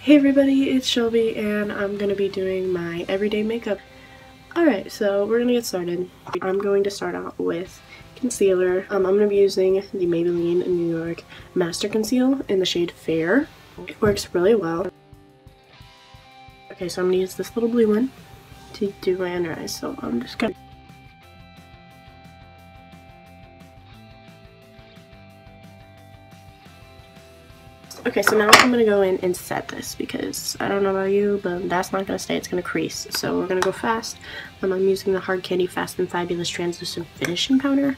Hey everybody, it's Shelby and I'm going to be doing my everyday makeup. Alright, so we're going to get started. I'm going to start out with concealer. I'm going to be using the Maybelline New York Master Conceal in the shade Fair. It works really well. Okay, so I'm going to use this little blue one to do my under eyes, so I'm just going to... Okay, so now I'm going to go in and set this because I don't know about you, but that's not going to stay, it's going to crease. So we're going to go fast. I'm using the Hard Candy Fast and Fabulous Translucent Finishing Powder.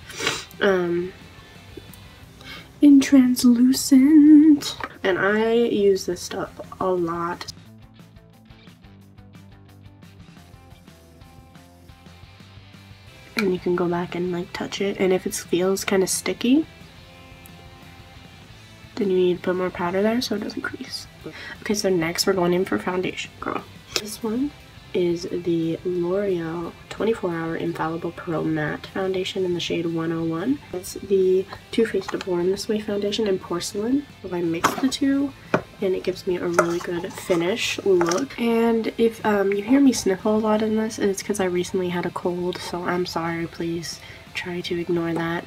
In translucent. And I use this stuff a lot. And you can go back and like touch it, and if it feels kind of sticky, then you need to put more powder there so it doesn't crease. Okay, so next we're going in for foundation, girl. This one is the L'Oreal 24-Hour Infallible Pro Matte Foundation in the shade 101. It's the Too Faced Born This Way foundation in Porcelain. So I mix the two, and it gives me a really good finish look. And if you hear me sniffle a lot in this, it's because I recently had a cold, so I'm sorry, please try to ignore that.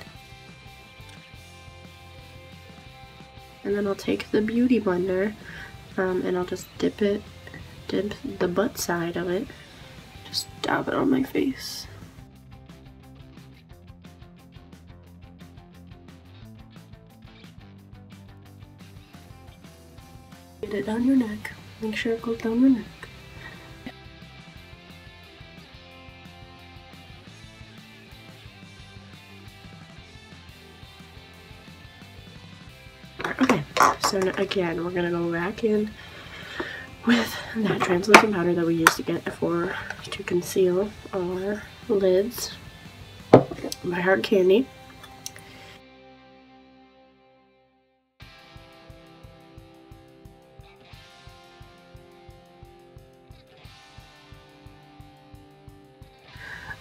And then I'll take the Beauty Blender and I'll just dip the butt side of it, just dab it on my face. Get it down your neck. Make sure it goes down your neck. Okay, so now, again, we're gonna go back in with that translucent powder that we used to conceal our lids by Hard Candy.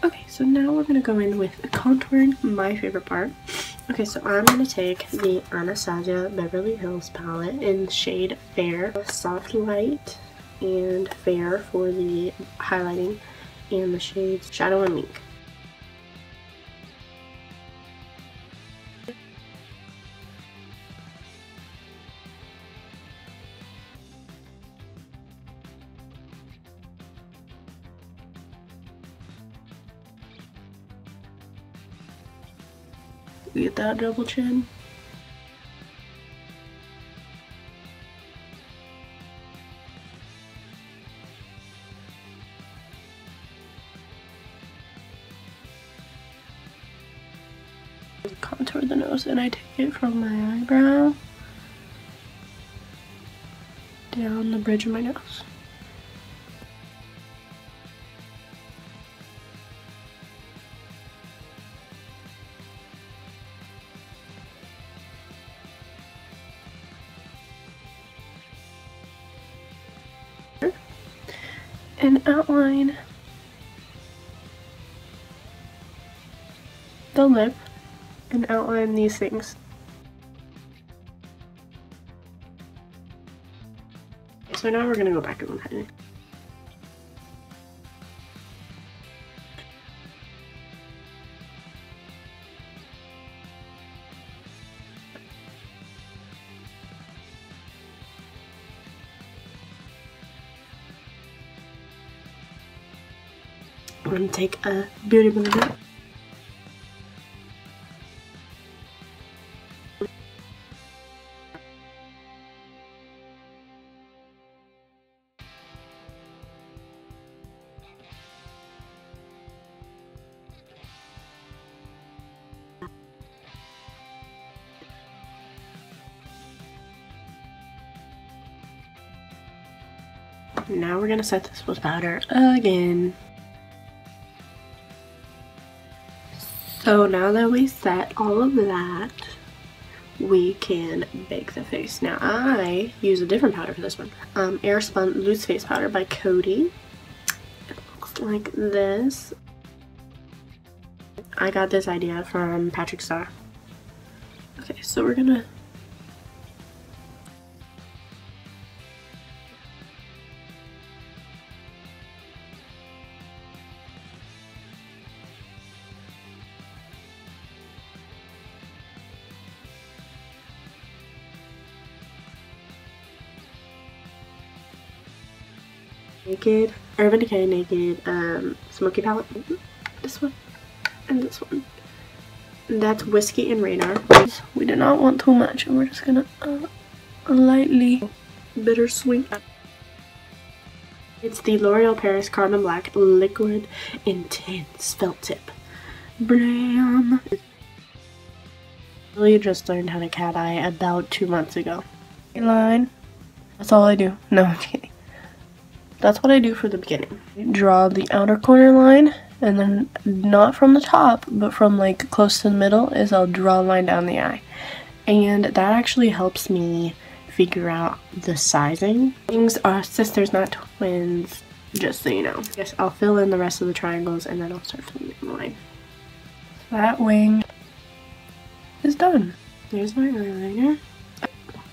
Okay, so now we're gonna go in with contouring, my favorite part. Okay, so I'm going to take the Anastasia Beverly Hills palette in shade Fair, Soft Light, and Fair for the highlighting, and the shades Shadow and Mink. Get that double chin. Contour the nose, and I take it from my eyebrow down the bridge of my nose. And outline the lip and outline these things. So now we're going to go back in with it. I'm going to take a Beauty Blender. Now we're going to set this with powder again. So now that we set all of that, we can bake the face. Now I use a different powder for this one. Airspun Loose Face Powder by Coty. It looks like this. I got this idea from Patrick Starr. Okay, so we're gonna Naked, Urban Decay Naked Smoky Palette. This one and this one. That's Whiskey and Radar. We do not want too much, and we're just gonna lightly bittersweet. It's the L'Oreal Paris Carbon Black Liquid Intense Felt Tip. Blam! I really just learned how to cat eye about 2 months ago. Line. That's all I do. No, I'm kidding. That's what I do for the beginning. Draw the outer corner line, and then not from the top, but from like close to the middle is I'll draw a line down the eye. And that actually helps me figure out the sizing. Things are sisters, not twins, just so you know. I guess I'll fill in the rest of the triangles and then I'll start filling in the line. That wing is done. There's my eyeliner.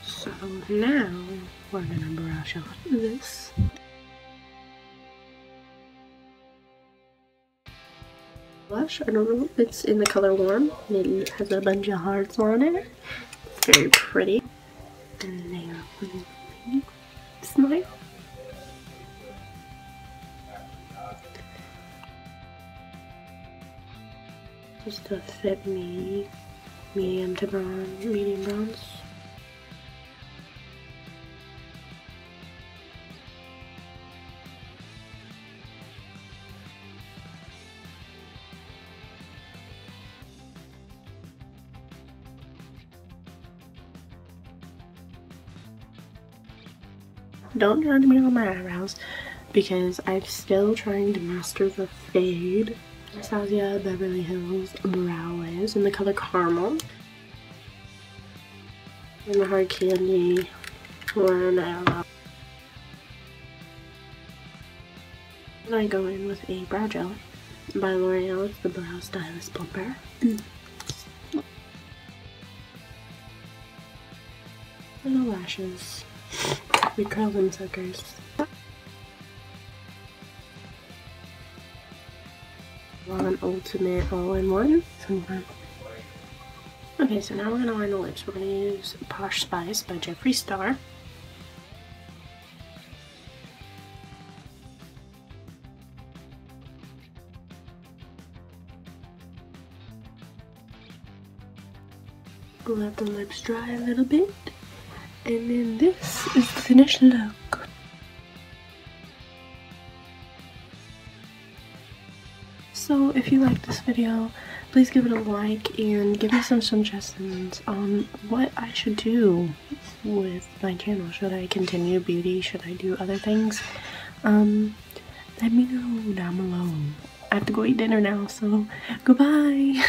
So now we're gonna brush off this. Blush, I don't know, it's in the color Warm. It has a bunch of hearts on it. It's very pretty. And there, smile. Just to fit me, medium to bronze, medium bronze. Don't judge me on my eyebrows because I'm still trying to master the fade. Anastasia Beverly Hills Brow Wiz in the color Caramel. And the Hard Candy one, I don't know. And I go in with a brow gel by L'Oreal. It's the Brow Stylist Plumper. And the lashes. We curl them suckers. One Ultimate All-in-One. Okay, so now we're gonna line the lips. We're gonna use Posh Spice by Jeffree Star. Let the lips dry a little bit. And then this is the finished look. So if you like this video, please give it a like and give me some suggestions on what I should do with my channel. Should I continue beauty? Should I do other things? Let me know down below. I have to go eat dinner now, so goodbye!